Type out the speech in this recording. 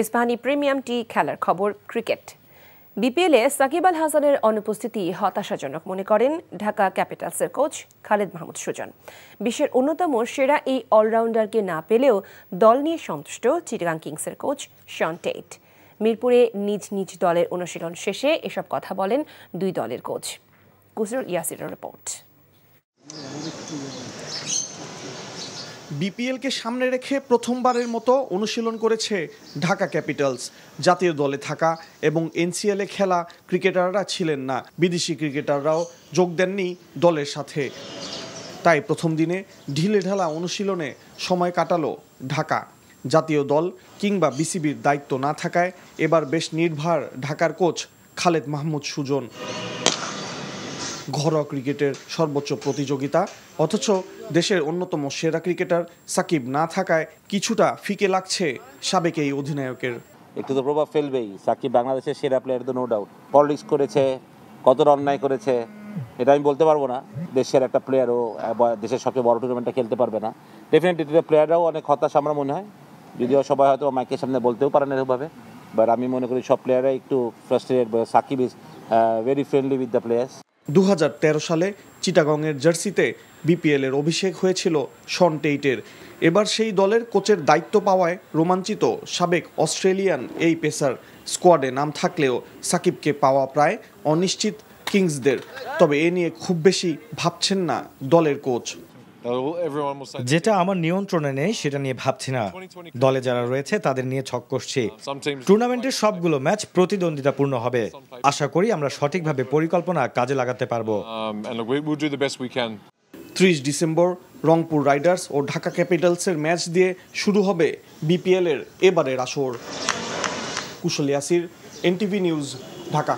Ispahani premium টি খেলার খবর cricket. বিপিএলে সাকিব আল হাসানের অনুপস্থিতি হতাশাজনক মনে করেন ঢাকা ক্যাপিটালসের কোচ খালেদ মাহমুদ সুজন। বিশ্বের অন্যতম সেরা এই অলরাউন্ডারকে না পেলেও দল নিয়ে সন্তুষ্ট চিটাগাং কিংসের কোচ শন টেইট। মিরপুরে নিজ নিজ দলের অনুশীলন শেষে এসব কথা বলেন দুই দলের কোচ। কুসরুল ইয়াসিরের রিপোর্ট। বিপিএলকে সামনে রেখে প্রথমবারের মতো অনুশীলন করেছে ঢাকা ক্যাপিটালস। জাতীয় দলে থাকা এবং এনসিএলে খেলা ক্রিকেটাররা ছিলেন না, বিদেশি ক্রিকেটাররাও যোগ দেননি দলের সাথে। তাই প্রথম দিনে ঢিলেঢালা অনুশীলনে সময় কাটালো ঢাকা। জাতীয় দল কিংবা বিসিবির দায়িত্ব না থাকায় এবার বেশ নির্ভার ঢাকার কোচ খালেদ মাহমুদ সুজন। ঘরোয়া ক্রিকেটের সর্বোচ্চ প্রতিযোগিতা, অথচ দেশের অন্যতম সেরা ক্রিকেটার সাকিব না থাকায় কিছুটা ফিকে লাগছে সাবেক এই অধিনায়কের। একটু তো প্রভাব ফেলবেই। সাকিব বাংলাদেশের সেরা প্লেয়ার, তো নো ডাউট। পলিটিক্স করেছে, কতটা অন্যায় করেছে এটা আমি বলতে পারবো না। দেশের একটা প্লেয়ারও দেশের সবচেয়ে বড় টুর্নামেন্টটা খেলতে পারবে না। ডেফিনেটলি প্লেয়াররাও অনেক হতাশা আমার মনে হয়, যদিও সবাই হয়তো মাইকের সামনে বলতেও পারেন এরকমভাবে। বাট আমি মনে করি সব প্লেয়াররাই একটু frustrated. Shakib is very friendly with the players. 2013 সালে চিটাগংয়ের জার্সিতে বিপিএলের অভিষেক হয়েছিল শন টেইটের। এবার সেই দলের কোচের দায়িত্ব পাওয়ায় রোমাঞ্চিত সাবেক অস্ট্রেলিয়ান এই পেসার। স্কোয়াডে নাম থাকলেও সাকিবকে পাওয়া প্রায় অনিশ্চিত কিংসদের। তবে এ নিয়ে খুব বেশি ভাবছেন না দলের কোচ। যেটা আমার নিয়ন্ত্রণে নেই সেটা নিয়ে ভাবছি না। দলে যারা রয়েছে তাদের নিয়ে ছক কষছি। টুর্নামেন্টের সবগুলো ম্যাচ প্রতিদ্বন্দ্বিতাপূর্ণ হবে। আশা করি আমরা সঠিকভাবে পরিকল্পনা কাজে লাগাতে পারবো। 30 ডিসেম্বর রংপুর রাইডার্স ও ঢাকা ক্যাপিটালসের ম্যাচ দিয়ে শুরু হবে বিপিএলের এবারের আসর। কুশল ইয়াসির, এনটিভি নিউজ, ঢাকা।